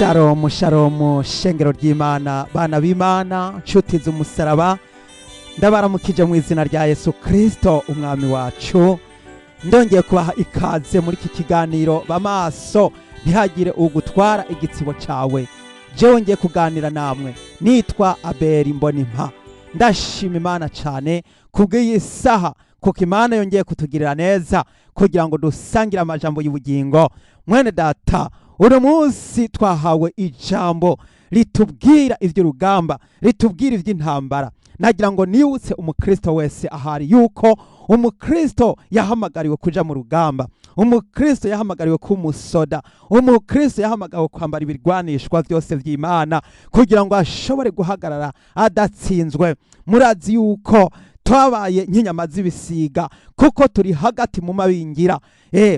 Shalom shalom shengero ry'Imana bana b'Imana nshuti z'umusaraba ndabaramukije mu izina rya Yesu Kristo umwami wacu. Ndongeye kubaha ikaze muri iki kiganiro bamaso ntihagire ugutwara igitsibo cawe. Jewe ngiye kuganira namwe nitwa Abeli Mbonimpa. Ndashima Imana cane kubw'iyi saha kuko Imana yongeye kutugirira neza kugira ngo dusangire amajambo y'ubugingo. Mwene data, uno munsi twahawe ijambo litubwira ivy'urugamba, litubwira ivy'intambara. Nagira ngo nibutse umukristo wese ahari yuko umukristo yahamagariwe kuja mu rugamba, umukristo yahamagariwe kumusoda, umukristo yahamagariwe kwambara ibirwanishwa vyose vy'Imana kugira ngo ashobore guhagarara adatsinzwe. Murazi yuko twabaye nk'inyama z'ibisiga kuko turi hagati mu mabingira.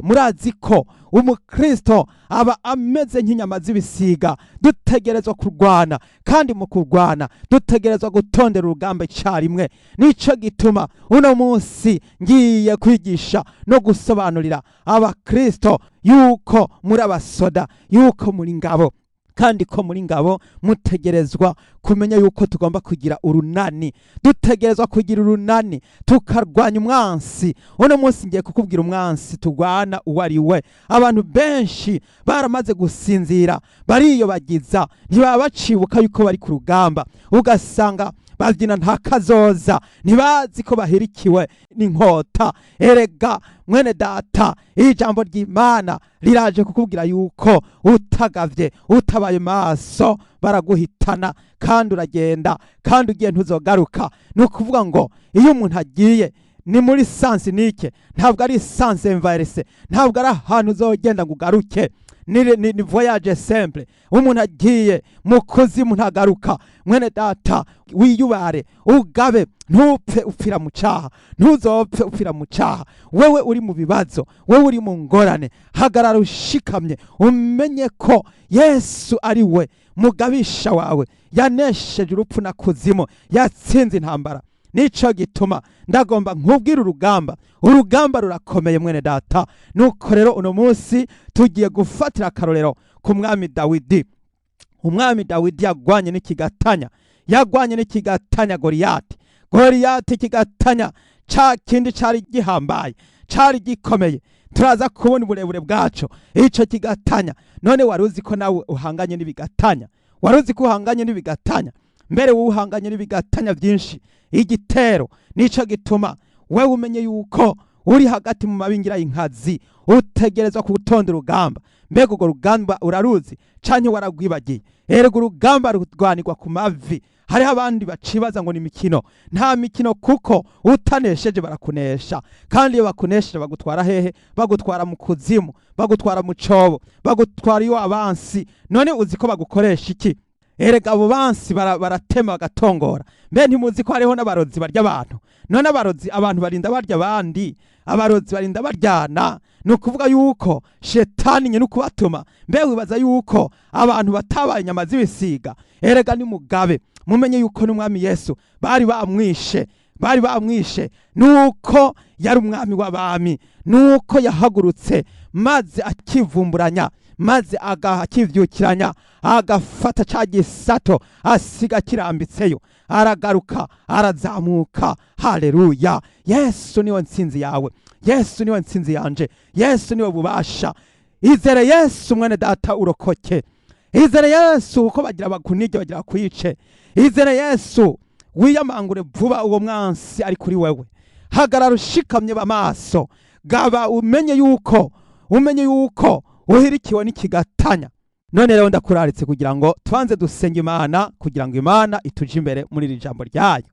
Murazi ko umukristo aba ameze nk'inyama z'ibisiga. Dutegerezwa kurwana, kandi mu kurwana dutegerezwa gutondera urugamba icarimwe. Nico gituma uno munsi ngiye kwigisha no gusobanurira abakristo yuko muri abasoda, yuko muri ngabo, kandi ko muri ngabo mutegerezwa kumenya yuko tugomba kugira urunani. Dutegerezwa kugira urunani tukarwanya umwansi. Uno munsi ngiye kukubwira umwansi tugwana uwari we. Abantu benshi baramaze gusinzira, bariyobagiza, ntibaba bacibuka yuko bari ku rugamba. Ugasanga bavyina nta kazoza, ntibazi ko bahirikiwe n'inkota. Erega mwene data, ijambo ry'Imana liraje kukubwira yuko utagavye, utabaye maso baraguhitana, kandi uragenda, kandi ugiye ntuzogaruka. Nukuvuga ngo iyo umuntu agiye ni muri sansi nike, ntabwo ari sansi inverse, ntabwo ari ahantu uzogenda ngo ugaruke. Ni voyage simple. Umuntu agiye mu kuzimu ntagaruka. Mwene data, wiyubare, ugabe, ntupfe upfira mu caha, ntuzopfe upfira mu caha. Wewe uri mu bibazo, wewe uri mu ngorane, hagarara ushikamye, umenye ko Yesu ari we mugabisha wawe, yanesheje urupfu na kuzimu, yatsinze intambara. Nico gituma ndagomba nkubwira urugamba rurakomeye mwene data. Nuko rero uno munsi tugiye gufatira akarorero ku mwami Dawidi. Umwami Dawidi yagwanye n'ikigatanya Goliyati kigatanya ca kindi cari gihambaye, cari gikomeye. Turaza kubona uburebure bwaco ico kigatanya. None waruzi ko nawe uhanganye n'ibigatanya? Waruzi ko uhanganye n'ibigatanya? Mbere uhanganye n'ibigatanya vyinshi, igitero. Nico gituma wewe umenye yuko uri hagati mu mabingira y'inkazi, utegerezwa kutonda urugamba. Mbega urwo rugamba uraruzi canke waragwibagiye? Erega urugamba rurwanirwa ku mavi. Hariho abandi bacibaza ngo ni mikino. Nta mikino, kuko utanesheje barakunesha, kandi iyo bakunesheje bagutwara hehe? Bagutwara mu kuzimu, bagutwara mu cobo, bagutwara iyo abansi. None uzi ko bagukoresha iki? Erega abo bansi baratema bagatongora. Mbe ntimuzi ko hariho n'abarozi barya abantu? None abantu barinda barya abandi, abarozi barinda baryana. Nukuvuga yuko shetani nyene ukubatuma. Mbe wibaza yuko abantu batabaye inyama z'ibisiga? Erega ni mugabe, mumenye yuko n'umwami Yesu bari bamwishe, nuko yari umwami w'abami, nuko yahagurutse maze akivumburanya, maze akivyukiranya, agafata ca gisato asiga kirambitseyo, aragaruka, arazamuka. Haleluya! Yesu niwe ntsinzi yawe, Yesu niwe ntsinzi yanje, Yesu niwe bubasha. Izere Yesu mwene data urokoke. Izere Yesu uko bagira bakunige, bagira kwice. Izere Yesu, wiyamangure vuba uwo mwansi ari kuri wewe. Hagarara ushikamye bamaso, gaba umenye yuko uhirikiwe n'ikigatanya. None rero ndakuraritse kugira ngo twanze dusenga Imana, kugira ngo Imana ituje imbere muri iri jambo ryayo.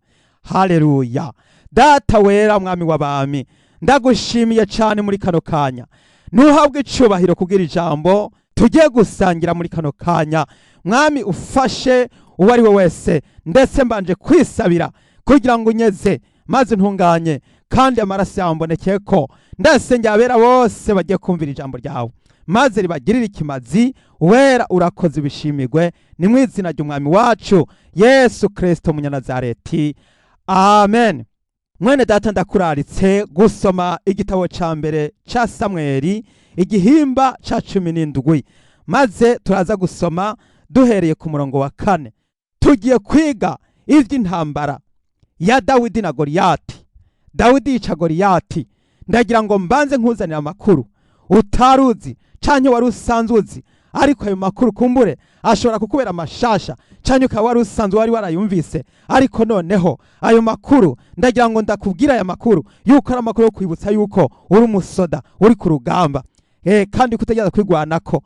Haleluya! Data wera, mwami w'abami, ndagushimiye cyane muri kano kanya. Nuhabwe icubahiro kubwira ijambo tugiye gusangira muri kano kanya. Mwami, ufashe uwo ari we wese, ndetse mbanje kwisabira kugira ngo unyeze maze ntunganye, kandi amaraso yambonekeye ko ndetse njyabera bose bagiye kumvira ijambo ryawe, maze ribagirire ikimazi. Wera urakoze ibishimirwe, ni mu izina ry'umwami wacu Yesu Kristo Munyanazareti, amen. Mwene data, ndakuraritse gusoma igitabo ca mbere ca Samweli, igihimba ca 17. maze turaza gusoma duhereye ku murongo wa 4. Tugiye kwiga ivy'intambara ya Dawidi na Goliyati. Dawidi yica Goliyati. Ndagira ngo mbanze nkuzanira amakuru utaruzi canke wari usanzwe uzi, ariko ayo makuru kumbure ashobora kukubera amashasha canke ukaba wari usanzwe wari warayumvise, ariko noneho ayo makuru ndagira ngo ndakubwira aya makuru yuko ari amakuru yo kwibutsa yuko uri umusoda uri ku rugamba, kandi kutegereza kwigwanako,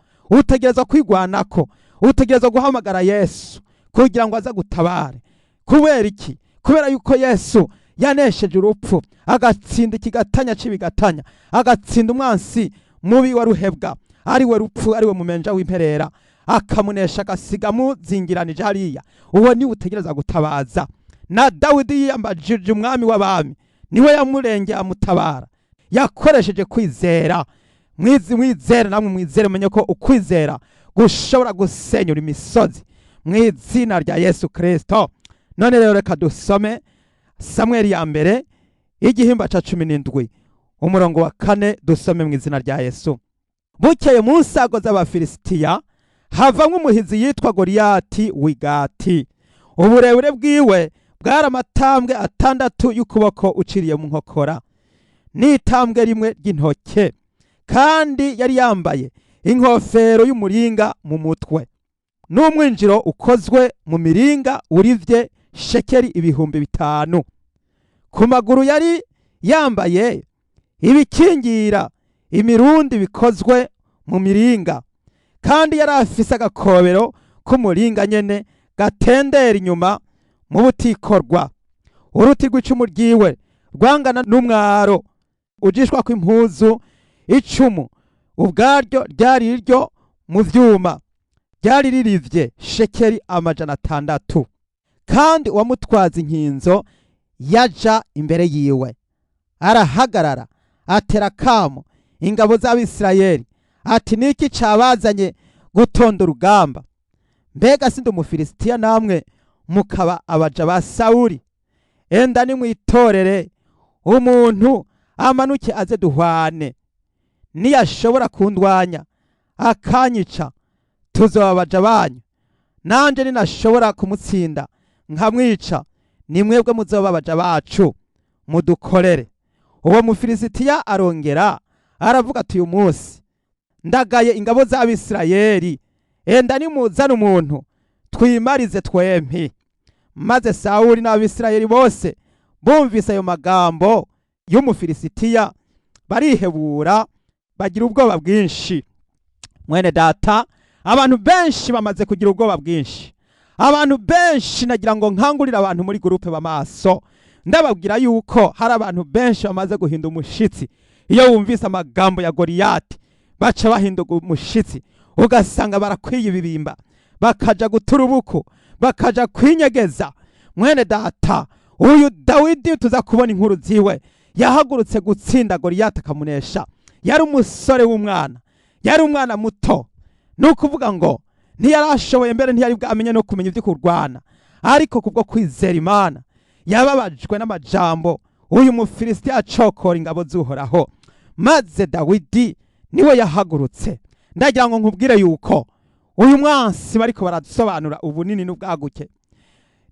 utegereza guhamagara Yesu kugira ngo aza gutabare. Kubera iki? Kubera yuko Yesu yanesheje urupfu, agatsinda ikigatanya c'ibigatanya, agatsinda umwansi mubi wa ruhebwa, ari we rupfu, ari we mumenja w'imperera, akamunesha agasiga muzingiranije hariya. Uwo ni utegereza gutabaza. Na Dawidi yiyambajije umwami w'abami, niwe yamurengeye amutabara, yakoresheje kwizera. Mwizere namwe mwizere, menye ko ukwizera gushobora gusenyura imisozi mu izina rya Yesu Kristo. None rero reka dusome Samweli ya mbere igihimba ca 17 umurongo wa 4, dusome mu izina rya Yesu. Bukeye mu nsago z'Abafilisitiya havamwe umuhizi yitwa Goliyati w'Igati. Uburebure bwiwe bwari amatambwe 6 y'ukuboko uciriye mu nkokora, n'itambwe rimwe ry'intoke, kandi yari yambaye inkofero y'umuringa mu mutwe, n'umwinjiro ukozwe mu miringa urivye shekeri 5,000. Ku maguru yari yambaye ibikingira imirundi bikozwe mu miringa, kandi yari afise agakobero k'umuringa nyene gatendera inyuma mu butikorwa. Uruti rw'icumu ryiwe rwangana n'umwaro ujishwa kw'impuzu icumu, ubwaryo ryari ryo mu vyuma, ryari ririvye shekeri 600. Kandi uwamutwaza inkinzo yaja imbere yiwe, arahagarara atera kamo ingabo z'Abisirayeli ati, niki cabazanye gutonda urugamba? Mbega sindi Umufilisitiya namwe mukaba abaja ba Sawuli? Enda nimwitorere umuntu amanuke aze duhwane, niyashobora kundwanya akanyica tuzoba abaja banyu, nanje ninashobora kumutsinda nkamwica, ni mwebwe muzoba abaja bacu, mudukorere. Uwo Mufilisitiya arongera aravuga ati, uyu munsi ndagaye ingabo z'Abisirayeli, enda nimuzana umuntu twimarize twempi. Maze Sawuli n'Abisirayeli bose bumvise ayo magambo y'Umufilisitiya barihebura, bagira ubwoba bwinshi. Mwene data, abantu benshi bamaze kugira ubwoba bwinshi. Abantu benshi nagira ngo nkangurira abantu muri groupe bamaso, ndababwira yuko hari abantu benshi bamaze guhinda umushitsi iyo wumvise amagambo ya Goliyati, baca bahinduka umushitsi, ugasanga barakwiye ibibimba, bakaja guturubuku, bakaja kwinyegeza. Mwene data, uyu Dawidi tuza kubona inkuru ziwe, yahagurutse gutsinda Goliyati akamunesha. Yari umusore w'umwana, yari umwana muto, nukuvuga ngo ntiyarashoboye mbere, ntiyari bwamenye no kumenya ivyo kurwana, ariko kubwo kwizera Imana yababajwe n'amajambo uyu Mufilisitiya acokora ingabo z'Uhoraho, maze Dawidi niwe yahagurutse. Ndagira ngo nkubwire yuko uyu mwansi bariko baradusobanura ubunini n'ubwaguke,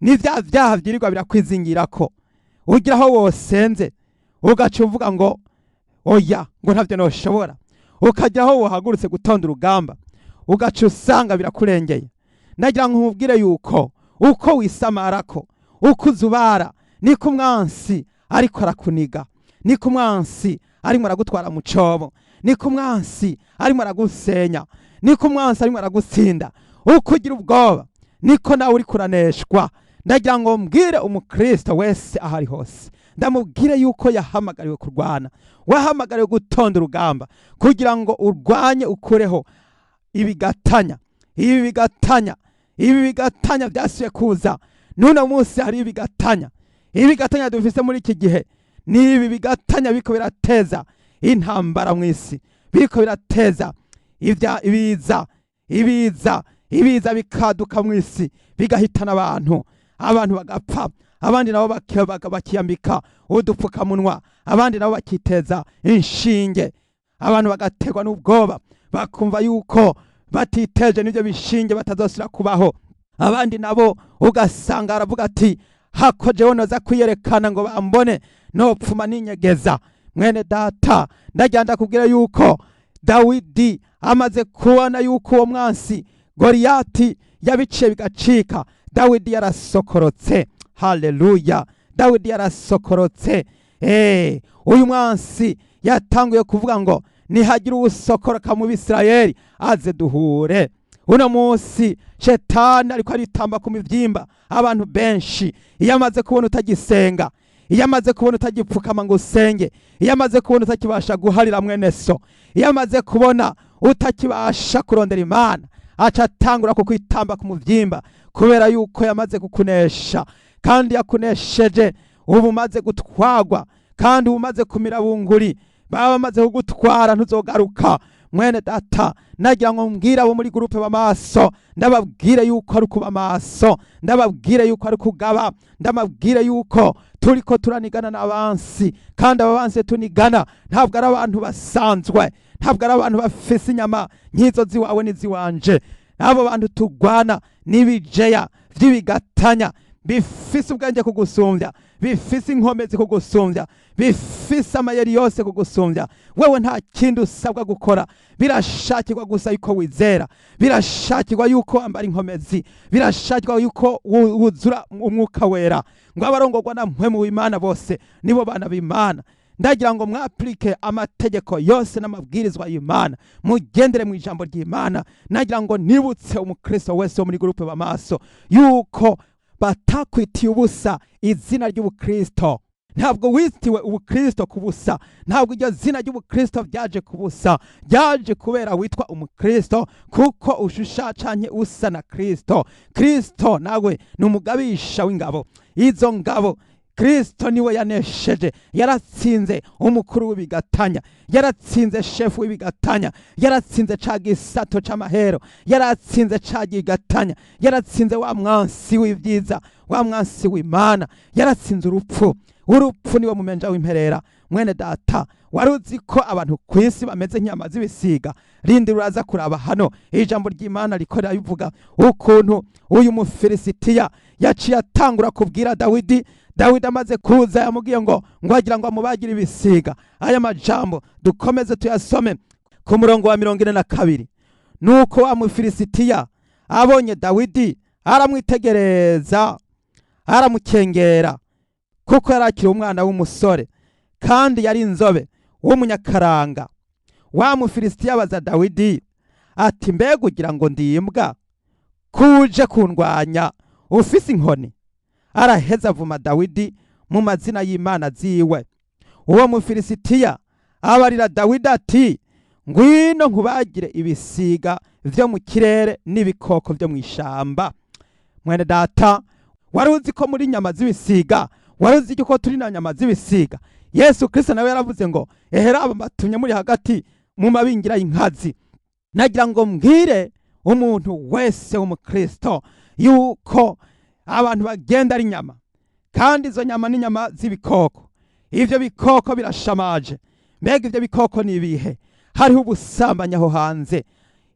ni vya vyaha vyirirwa birakwizingirako, ugiraho wosenze ugaca uvuga ngo oya, ngo ntavyo noshobora, ukagiraho wohagurutse gutonda urugamba ugaca usanga birakurengeye. Ndagira ngo nkubwire yuko uko wisamarako, uko uzubara, niko umwansi ariko arakuniga, niko umwansi arimo aragutwara mu cobo, niko umwansi arimo aragusenya, niko umwansi arimo aragutsinda. Uko ugira ubwoba niko nawe uri kuraneshwa. Ndagira ngo mbwire umukristo wese ahari hose, ndamubwire yuko yahamagariwe kurwana, wahamagariwe gutonda urugamba kugira ngo urwanye ukureho ibigatanya. Ibi bigatanya byasuye kuza. Nuna munsi hari ibigatanya dufise muri iki gihe, ni ibi bigatanya biko birateza intambara mw'isi, biko birateza ibiza bikaduka mw'isi, bigahitana abantu bagapfa, abandi nabo bakiyambika udupfukamunwa, abandi nabo bakiteza inshinge, abantu bagategwa n'ubwoba, bakumva yuko batiteje n'ibyo bishinge batazosubira kubaho. Abandi nabo ugasanga aravuga ati hako jewe noza kwiyerekana ngo bambone nopfuma ninyegeza. Mwene data, ndagira ndakubwira yuko Dawidi amaze kubona yuko uwo mwansi Goliyati yabiciye bigacika, Dawidi yarasokorotse. Haleluya! Dawidi yarasokorotse. Uyu mwansi yatanguye kuvuga ngo nihagira uwusokoroka mu Bisirayeli aze duhure. Uno munsi Shetani ariko aritamba ku mivyimba abantu benshi. Iyo amaze kubona utagisenga, iyo amaze kubona utagipfukama ngo usenge, iyo amaze kubona utakibasha guharira mwene so, iyo amaze kubona utakibasha kurondera Imana, aca atangura kukwitamba ku muvyimba, kubera yuko yamaze kukunesha. Kandi yakunesheje ubu umaze gutwagwa, kandi umaze kumira bunguri, baba bamaze kugutwara ntuzogaruka. Mwene data, nagira ngo mbwire abo muri groupe b'amaso, ndababwire yuko ari kuba maso, ndababwire yuko ari kugaba, ndababwire yuko turiko turanigana n'abansi, kandi ababansi tunigana ntabwo ari abantu basanzwe, ntabwo ari abantu bafise inyama nk'izo ziwawe n'iziwanje. Abo bantu tugwana nibijeya vy'ibigatanya, bifise ubwenge kugusumbya, bifise inkomezi kugusumbya, bifise amayeri yose kugusumbya. Wewe nta kindi usabwa gukora, birashakirwa gusa yuko wizera, birashakirwa yuko ambara inkomezi, birashakirwa yuko wuzura umwuka wera. Ngo abarongorwa na mpwemu w'Imana bose nibo bana b'Imana. Ndagira ngo mwaplike amategeko yose n'amabwirizwa y'Imana, mugendere mu ijambo ry'Imana. Nagira ngo nibutse umukristo wese wo muri groupe b'amaso yuko batakwitiye ubusa izina ry'ubukristo. Ntabwo witiwe ubukristo kubusa, ntabwo iryo zina ry'ubukristo byaje kubusa, byaje kubera witwa umukristo, kuko ushusha canke usa na Kristo. Kristo nawe ni umugabisha w'ingabo. Izo ngabo Kristo niwe yanesheje, yaratsinze umukuru w'ibigatanya, yaratsinze shefu w'ibigatanya, yaratsinze ca gisato c'amahero, yaratsinze ca gigatanya, yaratsinze wa mwansi w'ivyiza, wa mwansi w'Imana, yaratsinze urupfu. Urupfu niwe mumenja w'imperera. Mwene data, waruzi ko abantu kwisi bameze nk'inyama z'ibisiga? Rindi ruraza kuraba hano ijambo ry'Imana rikorera bivuga ukuntu uyu Mufilisitiya yaciye atangura kubwira Dawidi. Dawidi amaze kuza yamubwiye ngo agira ngo amubagire ibisiga. Aya majambo dukomeze tuyasome ku murongo wa 42. Nuko wa Mufilisitiya abonye Dawidi aramwitegereza, aramukengera, kuko yarakira umwana w'umusore kandi yari inzobe w'umunyakaranga. Wa Mufilisitiya abaza Dawidi ati, mbega ugira ngo ndimbwa kuje kundwanya ufise inkoni? Araheza avuma Dawidi mu mazina y'Imana ziwe. Uwo Mufilisitiya abarira Dawidi ati, ngwino nkubagire ibisiga vyo mu kirere n'ibikoko vyo mu ishamba. Mwene data, waruzi ko muri nyama z'ibisiga, waruzi ko turi na nyama z'ibisiga? Yesu Kristo nawe yaravuze ngo eheraba batumye muri hagati mu mabingira y'inkazi. Nagira ngo mbwire umuntu wese w'umukristo yuko abantu bagenda ari nyama, kandi izo nyama ni nyama z'ibikoko. Ivyo bikoko birashamaje. Mbega ivyo bikoko ni ibihe? Hariho ubusambanyi aho hanze.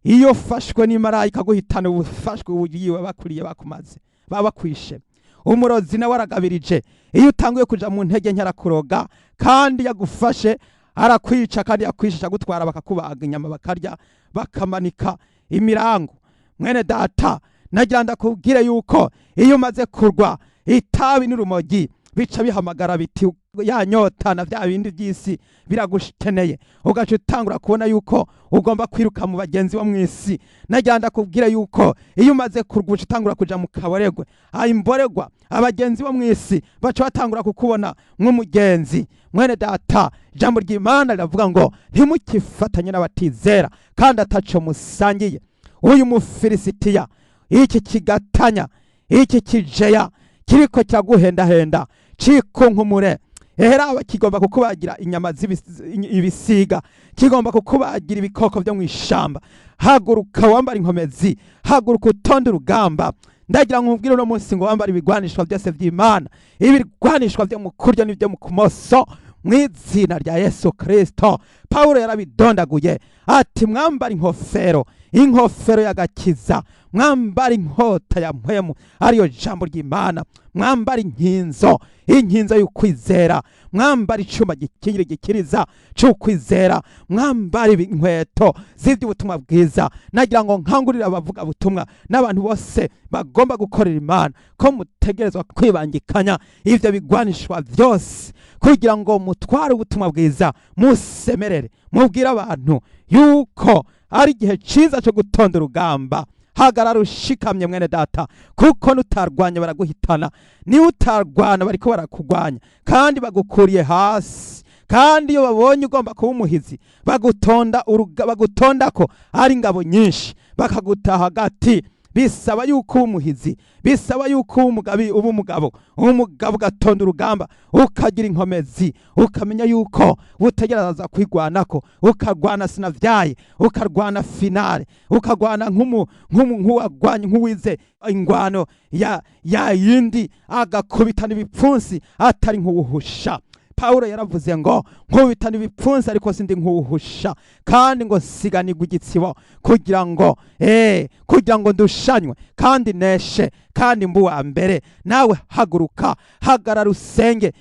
Iyo fashwe n'imarayika guhitana ubufashwe ugiye bakuriye bakumaze, baba kwishe. Umurozi nawe aragabirije. Iyo utanguye kuja mu ntege nke arakuroga, kandi yagufashe arakwica, kandi yakwishisha gutwara bakakubaga inyama bakarya, bakamanika imirango. Mwene data, nagira ndakubwire yuko iyo umaze kurwa itabi n'urumogi bica bihamagara biti ya nyota na vya bindi by'isi biragukeneye, ugaca utangura kubona yuko ugomba kwiruka mu bagenzi bo mw'isi. Nagira ndakubwire yuko iyo umaze kurwa utangura kuja mu kaboregwe, imboregwa abagenzi bo mw'isi baca batangura kukubona nk'umugenzi. Mwene data, ijambo ry'Imana riravuga ngo ntimukifatanye n'abatizera kandi ataco musangiye. Uyu Mufilisitiya, iki kigatanya, iki kijeya kiriko kiraguhendahenda, cikunkumure. Eheraba kigomba kukubagira inyama z'ibisiga, kigomba kukubagira ibikoko vyo mw'ishamba. Haguruka wambara inkomezi, haguruka utonde urugamba. Ndagira ngo nkubwire uno munsi ngo wambara ibigwanishwa byose vy'Imana, ibigwanishwa vyo mu kurya n'ivyo mu kumoso, mw'izina rya Yesu Kristo. Paulo yarabidondaguye ati, mwambara inkofero inkofero y'agakiza, mwambara inkota ya mpwemu ariyo jambo ry'Imana, mwambara inkinzo y'ukwizera, mwambara icuma gikingira gikiriza c'ukwizera, mwambara inkweto z'ivy'ubutumwa bwiza. Nagira ngo nkangurira abavuga butumwa n'abantu bose bagomba gukorera Imana ko mutegerezwa kwibangikanya ivyo bigwanishwa vyose kugira ngo mutware ubutumwa bwiza, musemerere mubwira abantu yuko ari igihe ciza cyo gutonda urugamba. Hagarara ushikamye mwene data, kuko nutarwanya baraguhitana, ni utarwana bariko barakugwanya kandi bagukuriye hasi. Kandi iyo babonye ugomba kuba umuhizi, bagutondako ari ingabo nyinshi, bakagutaha hagati. Bisaba yuko umuhizi, bisaba yuko umugabo ugatonda urugamba, ukagira inkomezi, ukamenya yuko utegereza kwigwanako, ukarwana sinavyaye, ukarwana finale, ukarwana nk'uwagwanye nk'uwize ingwano ya yindi agakubitana ibipfunsi atari nk'uwuhusha. Paulo yaravuze ngo nkubitana ibipfunsi ariko sindi nk'uwuhusha, kandi ngo siganirwa igitsibo kugira ngo ndushanywe kandi neshe kandi mbuwa mbere. Nawe haguruka, hagarara usenge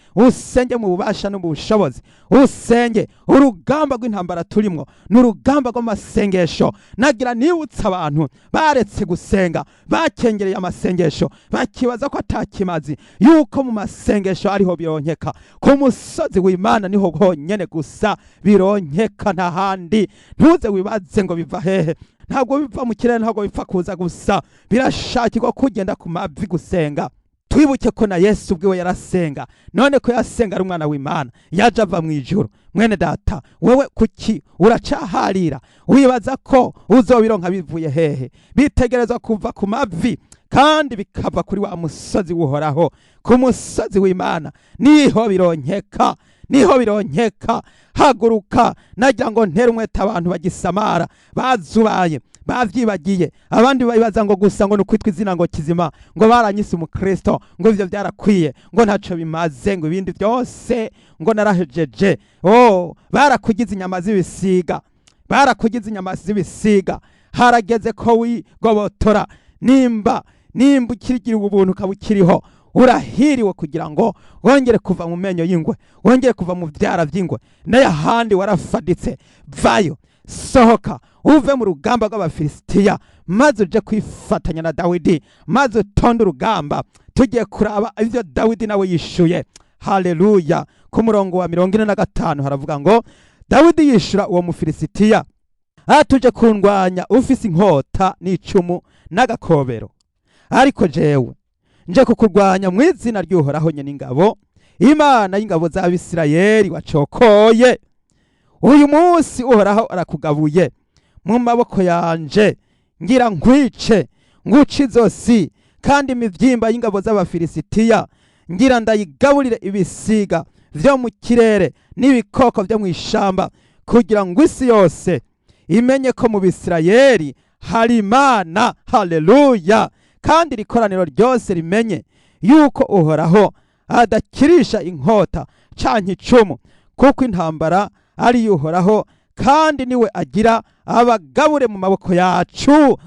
mu bubasha no mu bushobozi, usenge. Urugamba rw'intambara turimwo n'urugamba rw'amasengesho. Nagira nibutsa abantu baretse gusenga, bakengereye amasengesho, bakibaza ko atakimazi, yuko mu masengesho ariho bironkeka. Ku musozi w'Imana niho honyene gusa bironkeka, nta handi. Ntuze wibaze ngo biva hehe, ntabwo biva mu kirere, ntabwo bipfa kuza gusa, birashakirwa kugenda ku mavi gusenga. Twibuke ko na Yesu ubwiwe yarasenga, none ko yasenga ari umwana w'Imana, yaje ava mu ijuru. Mwene data, wewe kuki uracaharira wibaza ko uzobironka bivuye hehe? Bitegerezwa kuva ku mavi kandi bikava kuri wa musozi uhoraho, ku musozi w'Imana niho bironkeka, niho bironkeka. Haguruka, nagira ngo ntere umwete abantu bagisamara, bazubaye, bavyibagiye. Abandi babibaza ngo gusa ngo nukwitwa izina ngo kizima, ngo baranyise umukristo, ngo ivyo vyarakwiye, ngo ntaco bimaze, ngo ibindi byose ngo narahejeje. Barakugize inyama z'ibisiga, barakugize inyama z'ibisiga. Harageze ko wigobotora. Nimba ukirigira ubuntu ukabukiriho, urahiriwe kugira ngo wongere kuva mu menyo y'ingwe, wongere kuva mu vyara vy'ingwe. N'ayahandi warafaditse, vayo, sohoka, uve mu rugamba rw'Abafilisitiya, maze uje kwifatanya na Dawidi, maze utonde urugamba. Tugiye kuraba ivyo Dawidi nawe yishuye. Haleluya! Ku murongo wa 45 haravuga ngo Dawidi yishura uwo Mufilisitiya, tuje kundwanya ufise inkota n'icumu n'agakobero, ariko jewe nje kukurwanya mu izina ry'Uhoraho nyene ingabo, Imana y'ingabo z'Abisirayeli wacokoye. Uyu munsi Uhoraho arakugabuye mu maboko yanje, ngira nkwice, nguce izosi, kandi imivyimba y'ingabo z'Abafilisitiya ngira ndayigaburire ibisiga vyo mu kirere n'ibikoko vyo mu ishamba, kugira ngo isi yose imenye ko mu Bisirayeli hari Imana. Haleluya! Kandi rikoraniro ryose rimenye yuko Uhoraho adakirisha inkota canke icumu, kuko intambara ari Uhoraho, kandi niwe agira abagabure mu maboko yacu.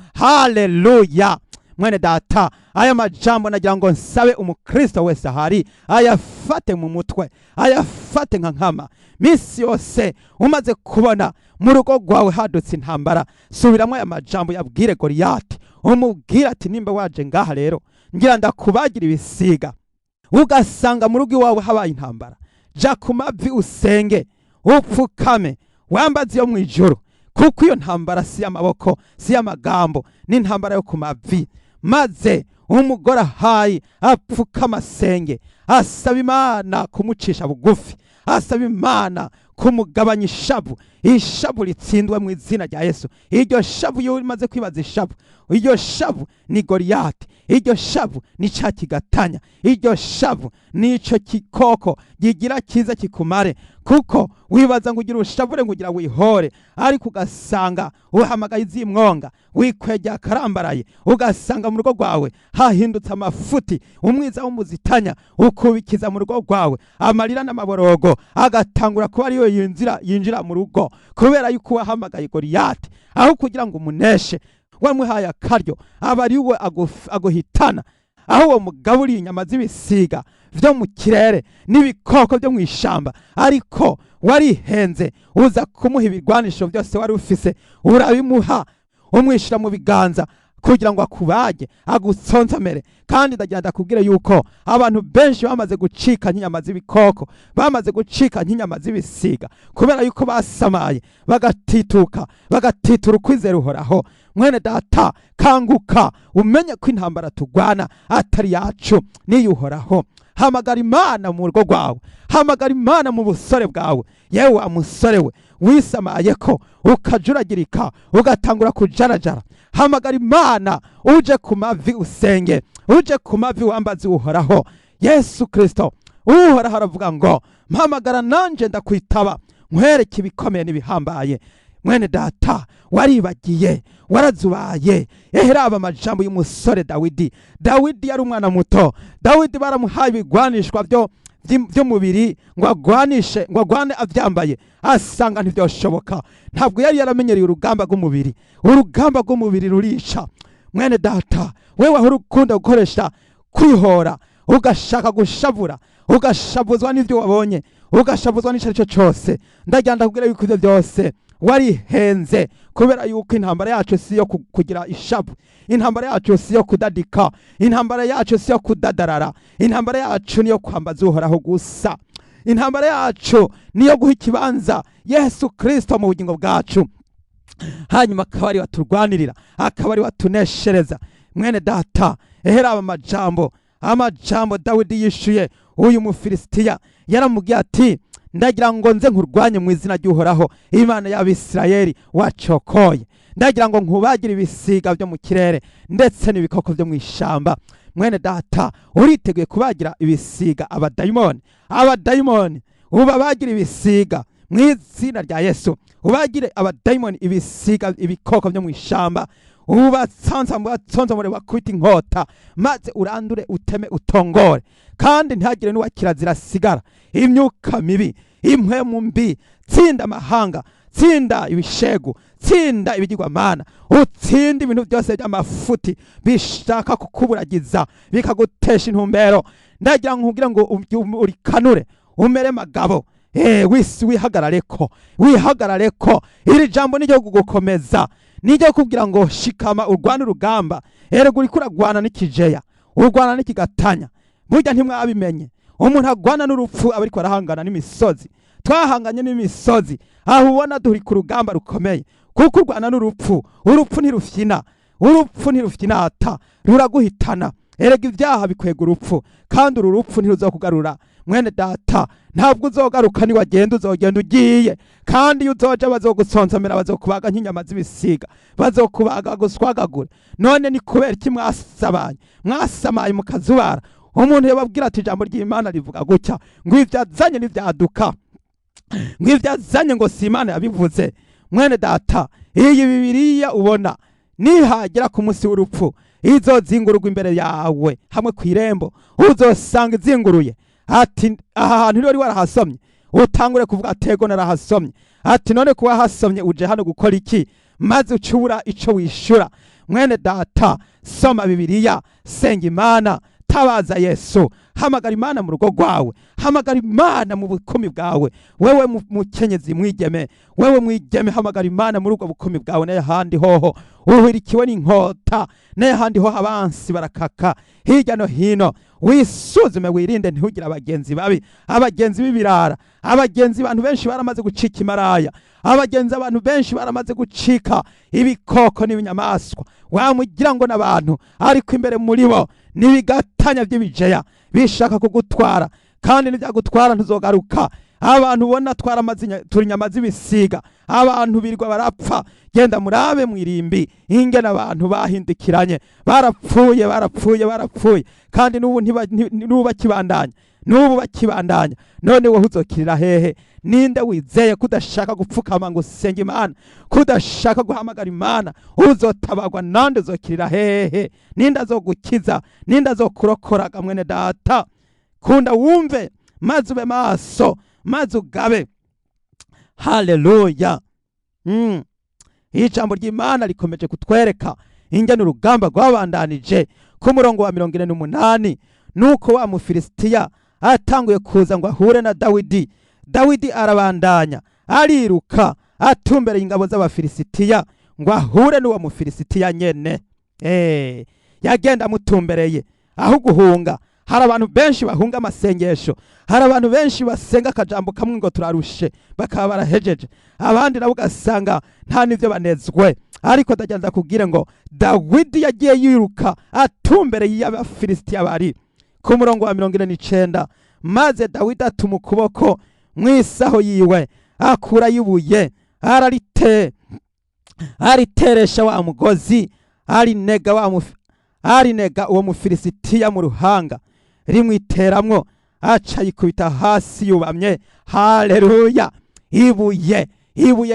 Haleluya! Mwene data, aya majambo nagira ngo nsabe umukristo wese ahari ayafate mu mutwe, ayafate nka nkama. Misi yose umaze kubona mu rugo rwawe hadutse intambara, subiramwo aya majambo yabwire Goliyati, umubwira ati nimba waje ngaha rero ngira ndakubagira ibisiga. Ugasanga mu rugo iwawe habaye intambara, ja ku mavi usenge, upfukame, wambaze yo mwijuru, kuko iyo ntambara si y'amaboko, si y'amagambo, ni intambara yo ku mavi. Maze umugore ahaye apfukama asenge, asaba Imana kumucisha bugufi, asaba Imana kumugabanya ishavu. Ishavu ritsindwe mu izina rya Yesu. Iryo shavu iyo umaze kwibaza ishavu, iryo shavu ni Goliyati. iryo shavu ni ca kigatanya, iryo shavu nico kikoko gigira kiza kikumare, kuko wibaza ngo ugira ushavure ngo ugira wihore, ariko ugasanga uhamagaye izimwonga wikwegera akarambaraye, ugasanga mu rugo rwawe hahindutse amafuti, umwiza w'umuzitanya ukubikiza mu rugo rwawe, amarira n'amaborogo agatangura kuba ariyo yinjira mu rugo, kubera yuko wahamagaye Goliyati aho kugira ngo umuneshe wamuhaye akaryo aba ari we aguhitana, aho uwo mugaburiye inyama z'ibisiga vyo mu kirere n'ibikoko vyo mu ishamba, ariko warihenze uza kumuha ibigwanisho byose wari ufise, urabimuha umwishira mu biganza kugira ngo akubage agusonzamere. Kandi ndagira ndakubwire yuko abantu benshi bamaze gucika nk'inyama z'ibikoko, bamaze gucika nk'inyama z'ibisiga, kubera yuko basamaye bagatitura ukwizera uhoraho. Mwene data, kanguka umenye ko intambara tugwana atari yacu, niyo uhoraho. Hamagara Imana mu rugo rwawe, hamagara Imana mu busore bwawe. Yewe wa musore we wisamaye ko ukajuragirika ugatangura kujarajara, hamagara Imana, uje ku mavi usenge, uje ku mavi wambaze uhoraho Yesu Kristo. Uhoraho aravuga ngo mpamagara nanje ndakwitaba, nkwereke ibikomeye n'ibihambaye. Mwene data, waribagiye, warazubaye. Raba amajambo y'umusore Dawidi. Dawidi yari umwana muto, Dawidi baramuhaye ibigwanishwa by'umubiri ngo agwane avyambaye, asanga ntivyoshoboka. Ntabwo yari yaramenyereye urugamba rw'umubiri. Urugamba rw'umubiri rurisha. Mwene data, wewe aho urukunda gukoresha kwihora, ugashaka gushavura, ugashavuzwa n'ivyo wabonye, ugashavuzwa n'icyo aricyo cyose, ndagira ndakubwira yuko ivyo byose warihenze, kubera yuko intambara yacu si yo kugira ishavu, intambara yacu si yo kudadika, intambara yacu si yo kudadarara, intambara yacu niyo kwambaza uhoraho gusa, intambara yacu niyo guha ikibanza Yesu Kristo mu bugingo bwacu, hanyuma akaba ari waturwanirira, akaba ari watuneshereza. Mwene data, raba amajambo Dawidi yishuye uyu Mufilisitiya, yaramubwiye ati ndagira ngo nze nkurwanye mu izina ry'uhoraho Imana y'Abisirayeli wacokoye, ndagira ngo nkubagire ibisiga byo mu kirere ndetse n'ibikoko byo mu ishamba. Mwene data, uriteguye kubagira ibisiga abadayimoni ubabagira ibisiga mu izina rya Yesu, ubagire abadayimoni ibisiga, ibikoko byo mu ishamba, ubatsonzamure bakubita inkota, maze urandure uteme utongore, kandi ntihagire n'uwa kirazira sigara. Imyuka mibi, impwemu mbi, tsinda amahanga, tsinda ibishegu, tsinda ibigirwamana, utsinda ibintu byose by'amafuti bishaka kukuburagiza bikagutesha intumbero. Ndagira ngo nkubwire ngo urikanure umere magabo, wihagarare ko iri jambo niryo kugukomeza, niryo kubwira ngo shikama urwane urugamba. Erega uriko uragwana n'ikijeya, urwana n'ikigatanya. Burya ntimwabimenye, umuntu agwana n'urupfu aba ariko arahangana n'imisozi. Twahanganye n'imisozi, aho ubona turi ku rugamba rukomeye, kuko urwana n'urupfu. Urupfu ntirufyina ata, ruraguhitana. Erega ibyaha bikwega urupfu, kandi uru rupfu ntiruzokugarura. Mwene data, ntabwo uzogaruka, ni wagenda uzogenda ugiye, kandi iyo uzoja bazogusonzamera, bazokubaga nk'inyama z'ibisiga, bazokubaga guswagagura. None ni kubera iki mwasamaye mukazubara? Umuntu yababwira ati ijambo ry'Imana rivuga gutya ngo ivyazanye n'ivyaduka, ngo ivyazanye ngo si Imana yabivuze. Mwene data, iyi Bibiliya ubona nihagera ku munsi w'urupfu, izozingururwa imbere yawe hamwe kw'irembo, uzosanga izinguruye. Ati aha hantu wari warahasomye, utangure kuvuga atego narahasomye. Ati none kuba hasomye uje hano gukora iki? Maze ucubura ico wishura. Mwene data, soma Bibiliya, senga Imana, tabaza Yesu, hamagara Imana mu rugo rwawe, hamagara Imana mu bukumi bwawe. Wewe mukenyezi mwigeme, wewe mwigeme, hamagara Imana muri ubwo bukumi bwawe. Naye handi hoho uhirikiwe n'inkota, naye handi hoho abansi barakaka hirya no hino. Wisuzume, wirinde ntihugire abagenzi babi, abagenzi b'ibirara, abagenzi abantu benshi baramaze gucika imaraya, abagenzi abantu benshi baramaze gucika ibikoko n'ibinyamaswa. Wamugira ngo n'abantu, ariko imbere muri bo nibigatanya by'ibijeya bishaka kugutwara, kandi n'ibyagutwara ntuzogaruka. abantu ubona turi inyama z'ibisiga, abantu birirwa barapfa. Genda murabe mwirimbi ingene abantu bahindukiranye, barapfuye kandi n'ubu bakibandanya. None wowe uzokirira hehe? Ninde wizeye kudashaka gupfukama ngo usenge Imana, kudashaka guhamagara Imana? Uzotabagwa nande? Uzokirira hehe? Ninde azogukiza? Ninde azokurokora? Mwene data, kunda wumve, maze ube maso, maze ugabe. Haleluya. Ijambo ry'Imana rikomeje kutwereka ingene urugamba rwabandanije ku murongo wa 48. Nuko wa Mufilisitiya atanguye kuza ngo ahure na Dawidi. Dawidi arabandanya ariruka atumbereye ingabo z'Abafilisitiya ngo ahure n'uwo Mufilisitiya nyene. Yagenda amutumbereye aho guhunga. Hari abantu benshi bahunga amasengesho, hari abantu benshi basenga akajambo kamwe ngo turarushe, bakaba barahejeje. Abandi nabo ugasanga nta n'ivyo banezwe. Ariko ndagenda kubwire ngo Dawidi yagiye yiruka atumbereye y'Abafilisitiya bari ku murongo wa 49. Maze Dawidi atuma ukuboko mwisaho yiwe, akura yibuye, ariteresha wa mugozi, arinega uwo Mufilisitiya mu ruhanga, rimwiteramwo, aca yikubita hasi yubamye. Haleluya. Ibuye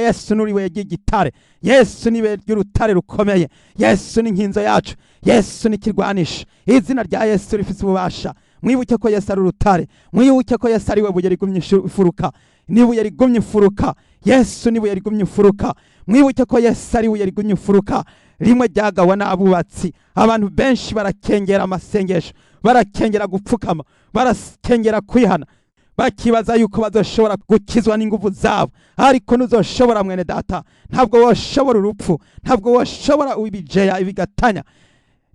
Yesu nuriwe ry'igitare. Yesu niwe ry'urutare rukomeye. Yesu ni nkinzo yacu. Yesu ni kirwanisha. Izina rya Yesu rifise ububasha. Mwibuke ko Yesu ari urutare, mwibuke ko Yesu ari we buye rigumye ifuruka. Nibuye rigumye ifuruka. Yesu nibuye rigumye ifuruka. Mwibuke ko Yesu ari buye rigumye ifuruka. Rimwe ryagawa n'abubatsi. Abantu benshi barakengera amasengesho, barakengera gupfukama, barakengera kwihana, bakibaza yuko bazoshobora gukizwa n'inguvu zabo. Ariko nuzoshobora mwene data, ntabwo woshobora urupfu, ntabwo woshobora ibijeya ibigatanya.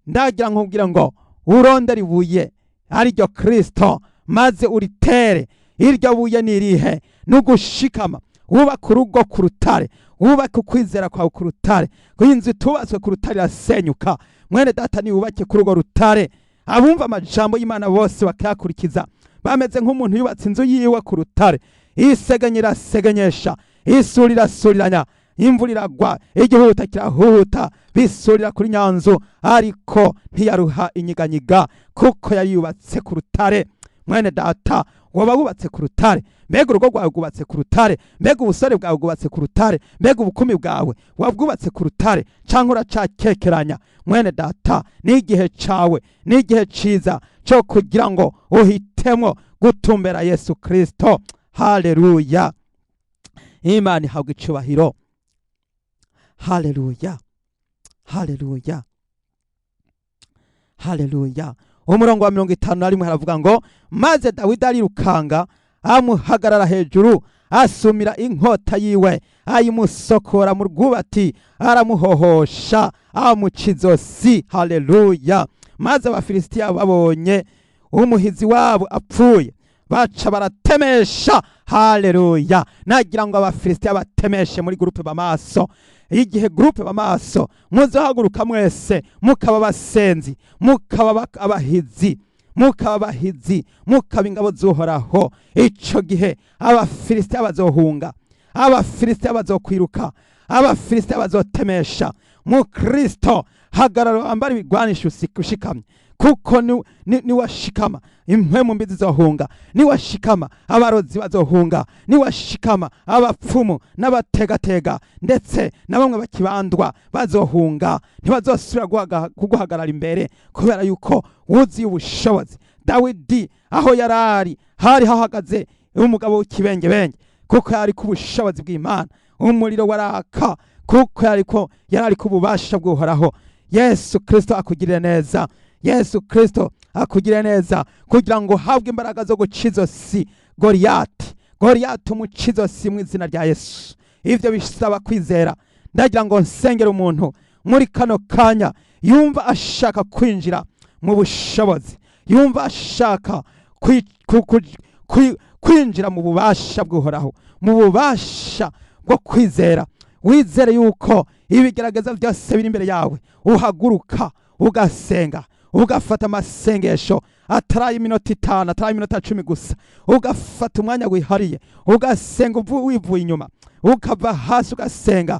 Ndagira nkubwira ngo urondera ibuye ari ryo Kristo, maze uritere. Iryo buye nirihe? Nugushikama, wubaka urugo ku rutare, wubaka ukwizera kwawe ku rutare. Inzu itubatswe ku rutare irasenyuka. Mwene data, ni wubake ku rugo rutare. Abumva amajambo y'Imana bose bakayakurikiza bameze nk'umuntu yubatse inzu yiwe ku rutare. Isegenya irasegenyesha, isuri irasuriranya, imvura iragwa, igihuta kirahuta, bisurira kuri nyanzu, ariko ntiyaruha inyiganyiga kuko yari yubatse ku rutare. Mwene data, woba wubatse ku rutare? Mbega urugo rwawe rwubatse ku rutare? Mbega ubusore bwawe bwubatse ku rutare? Mbega ubukumi bwawe wabwubatse ku rutare, canke uracakekeranya? Mwene data, n'igihe cawe, n'igihe ciza cyo kugira ngo uhitemwo gutumbera Yesu Kristo. Haleluya. Imana ihabwa icubahiro. Haleluya. Haleluya. Haleluya. Umurongo wa 51 haravuga ngo maze Dawidi arirukanga, amuhagarara hejuru, asumira inkota yiwe, ayimusokora mu rwubati, aramuhohosha, amucizosi. Haleluya. Maze Abafilisitiya babonye umuhizi wabo apfuye, baca baratemesha. Haleluya. Nagira ngo Abafilisitiya batemeshe muri groupe bamaso. Igihe groupe bamaso muzahaguruka mwese, mukaba abasenzi, mukaba abahizi, mukaba ingabo z'Uhoraho. Ico gihe Abafilisitiya bazohunga, Abafilisitiya bazokwiruka, Abafilisitiya bazotemesha. Mu Kristo hagarara wambara ibigwanisho ushikamye, kuko ni washikama impwemu mbi zizohunga, ni washikama abarozi bazohunga, ni washikama abapfumu n'abategatega ndetse na bamwe bakibandwa bazohunga. Ntibazosubira kuguhagarara imbere, kubera yuko wuzi ubushobozi. Dawidi aho yarari hari hahagaze umugabo w'ikibengebenge, kuko yari ku bushobozi bw'Imana. Umuriro waraka, kuko yari ku bubasha bw'Uhoraho. Yesu Kristo akugirire neza. Yesu Kristo akugirire neza kugira ngo habwe imbaraga zo gucizo si Goliati umucizo si mu izina rya Yesu. Ivyo bisaba kwizera. Ndagira ngo nsengera umuntu muri kano kanya yumva ashaka kwinjira mu bushobozi, yumva ashaka kwinjira mu bubasha bw'Uhoraho, mu bubasha bwo kwizera. Wizere yuko ibigerageza byose biri imbere yawe, uhaguruka ugasenga, ugafata amasengesho ataraye iminota 5 ataraye iminota 10 gusa, ugafata umwanya wihariye ugasenga wivuye inyuma, ukava hasi ugasenga,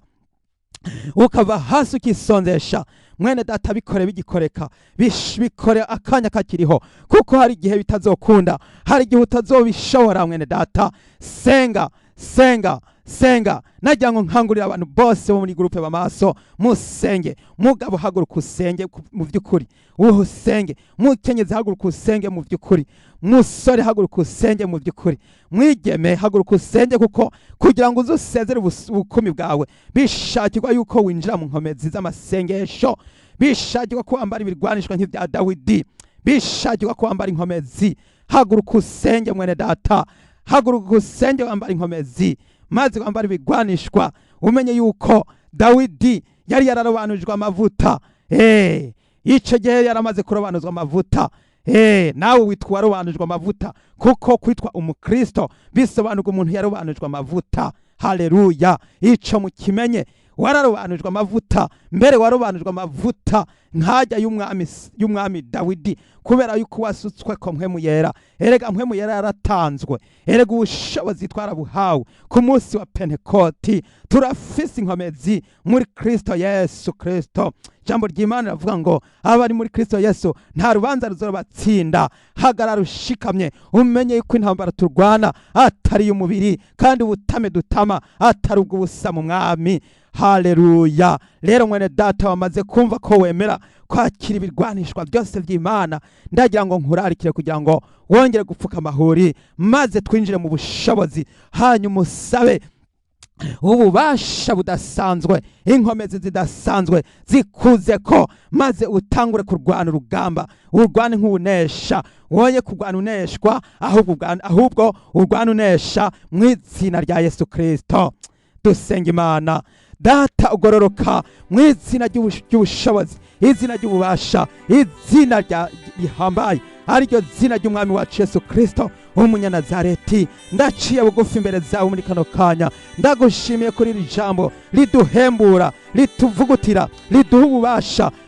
ukava hasi ukisonzesha. Mwene data, bikore bigikoreka, bikore akanya kakiriho, kuko hari igihe bitazokunda, hari igihe utazobishobora. Mwene data, senga senga senga. Nagira ngo nkangurira abantu bose bo muri groupe b'amaso, musenge. Mugabo haguruka usenge mu by'ukuri, usenge. Mukenyezi haguruka usenge mu by'ukuri, musore haguruka usenge mu by'ukuri, mwigeme haguruka usenge, kuko kugira ngo uzusezere ubukumi bwawe bishakirwa yuko winjira mu nkomezi z'amasengesho, bishakirwa ko wambara ibirwanishwa nk'ibya Dawidi, bishakirwa ko wambara inkomezi. Haguruka usenge mwene data, haguruka usenge wambara inkomezi, maze wambara ibigwanishwa. Umenye yuko Dawidi yari yararobanujwe amavuta. Ico gihe yaramaze kurobanuzwa amavuta. Nawe witwa warobanujwe amavuta, kuko kwitwa umukristo bisobanurwa umuntu yarobanujwe amavuta. Haleluya! Ico mukimenye, wararobanujwe amavuta. Mbere warobanujwe amavuta nkajya y'umwami Dawidi, kubera yuko wasutswe ko mpwemu yera. Erega mpwemu yera yaratanzwe, erega ubushobozi twarabuhawe ku munsi wa Pentekoti. Turafise inkomezi muri Kristo Yesu Kristo. Jambo ry'Imana ravuga ngo abari muri Kristo Yesu nta rubanza ruzobatsinda. Hagarara ushikamye, umenye yuko intambara turwana atari umubiri, kandi ubutame dutama atari ubw'ubusa mu mwami. Haleluya! Rero mwene data, wamaze kumva ko wemera kwakira ibirwanishwa byose by'Imana, ndagira ngo nkurarikire kugira ngo wongere gupfuka amahuri, maze twinjire mu bushobozi, hanyuma usabe ububasha budasanzwe, inkomezi zidasanzwe zikuze ko, maze utangure kurwana urugamba. Urwane nk'unesha, woye kurwana uneshwa, ahubwo urwane unesha mu izina rya Yesu Kristo. Dusenga Imana. Data ugororoka, mu izina ry'ubushobozi, izina ry'ububasha, izina rihambaye, ariryo zina ry'umwami wacu Yesu Kristo w'umunyanazareti, ndaciye bugufi imbere zawe muri kano kanya. Ndagushimiye kuri iri jambo riduhembura, rituvugutira, riduha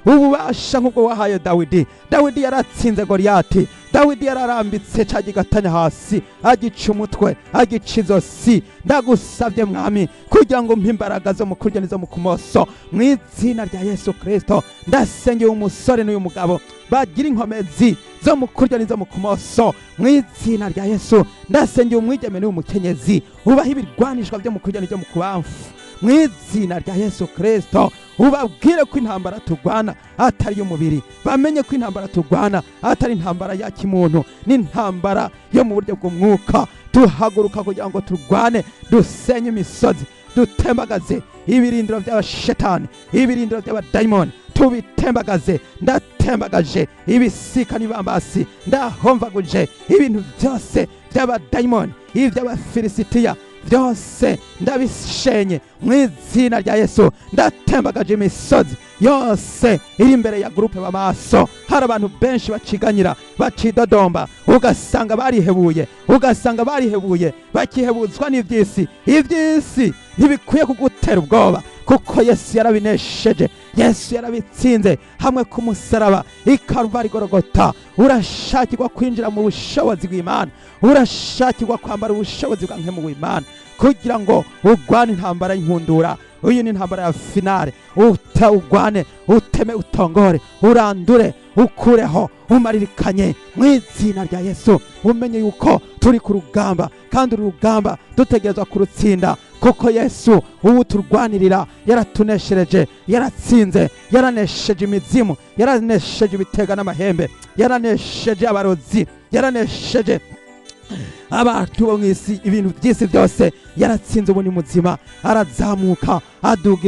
ububasha nk'ubwo wahaye Dawidi. Dawidi yaratsinze Goliyati. Dawidi yararambitse ca gigatanya hasi, agica umutwe, agica izosi. Ndagusavye mwami kugira ngo mpimbaraga zo mu kurya nizo mu kumoso, mu izina rya Yesu Kristo. Ndasengeye umusore n'uyu mugabo bagira inkomezi zo mu kurya nizo mu kumoso, mu izina rya Yesu. Ndasengeye umwigeme n'uyu mukenyezi, ubaha ibirwanishwa byo mu kurya n'ibyo mu kubamfu, mu izina rya Yesu Kristo. Ubabwire ko intambara turwana atari y'umubiri, bamenye ko intambara turwana atari intambara ya kimuntu, ni intambara yo mu buryo bw'umwuka. Tuhaguruka kugira ngo turwane, dusenye imisozi, dutembagaze ibirindiro by'abashetani, ibirindiro by'abadayimoni, tubitembagaze. Ndatembagaje ibisika n'ibambasi, ndahomvaguje ibintu byose by'abadayimoni, iby'abafilisitiya byose ndabishenye mu izina rya Yesu. Ndatembagaje imisozi yose iri imbere ya groupe b'amaso. Hari abantu benshi baciganyira, bacidodomba, ugasanga barihebuye, bakihebuzwa n'ivyisi. Ivyisi ntibikwiye kugutera ubwoba, kuko Yesu yarabinesheje, Yesu yarabitsinze hamwe ku musaraba i Kalvari Golgota. Urashakirwa kwinjira mu bushobozi bw'Imana, urashakirwa kwambara ubushobozi bwa mpwemu w'Imana, kugira ngo urwane intambara y'inkundura. Uyu ni intambara ya finale. Utawugwane, uteme, utongore, urandure, ukureho, umaririkanye mu izina rya Yesu. Umenye yuko turi ku rugamba, kandi urugamba dutegerezwa kurutsinda, kuko Yesu ubu turwanirira yaratuneshereje, yaratsinze, yaranesheje imizimu, yaranesheje ibitega n'amahembe, yaranesheje abarozi, yaranesheje abantu bo mwisi, ibintu byose byose yaratsinze. Ubu ni muzima, arazamuka,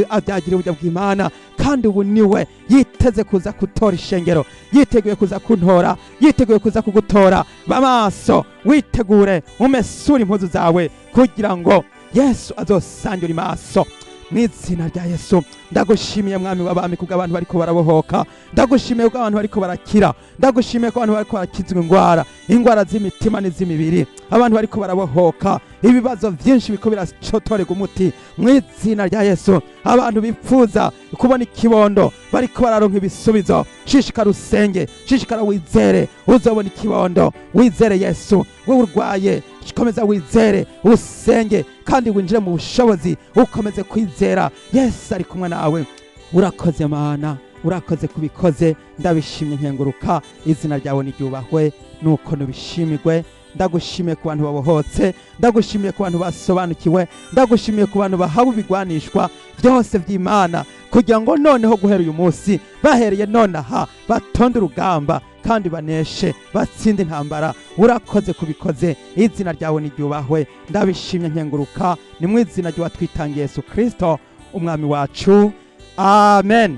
abyagira uburyo bw'Imana, kandi ubu niwe yiteze kuza gutora ishengero, yiteguye kuza kuntora, yiteguye kuza kugutora. Bamaso, witegure, umesure impuzu zawe, kugira ngo Yesu azosangire maso. mu izina rya Yesu. Ndagushimiye mwami w'abami kubwo abantu bariko barabohoka, ndagushimiye kubwo abantu bariko barakira, ndagushimiye ko abantu bariko barakizwa ingwara z'imitima n'iz'imibiri, abantu bariko barabohoka, ibibazo byinshi biko biracotorega umuti mu izina rya Yesu. Abantu bipfuza kubona ikibondo bariko bararonka ibisubizo, shishikara usenge, shishikara wizere, uzobona ikibondo. Wizere Yesu, wowe urwaye komeza wizere, usenge kandi winjire mu bushobozi, ukomeze kwizera. Yesu ari kumwe nawe. Urakoze Mana, urakoze kubikoze, ndabishimye nkenguruka, izina ryawe niryubahwe nuko nubishimirwe. Ndagushimiye ku bantu babohotse, ndagushimiye ku bantu basobanukiwe, ndagushimiye ku bantu bahawe ibigwanishwa byose by'Imana, kugira ngo noneho guhera uyu munsi bahereye nonaha batonde urugamba kandi baneshe, batsinde intambara. Urakoze kubikoze, izina ryawe niryubahwe, ndabishimye nkenguruka, ni mu izina ry'uwatwitangiye Yesu Kristo umwami wacu, amen.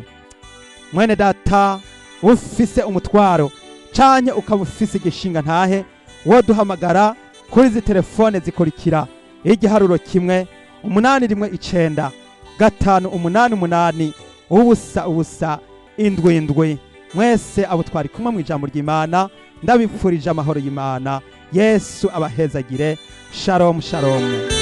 Mwene data, ufise umutwaro canke ukaba ufise igishinga ntahe, woduhamagara kuri izi telefone zikurikira: igiharuro 1 819 588 ubusa 7. Mwese abo twari kumwe mu ijambo ry'Imana, ndabipfurije amahoro y'Imana. Yesu abahezagire. Shalom shalom.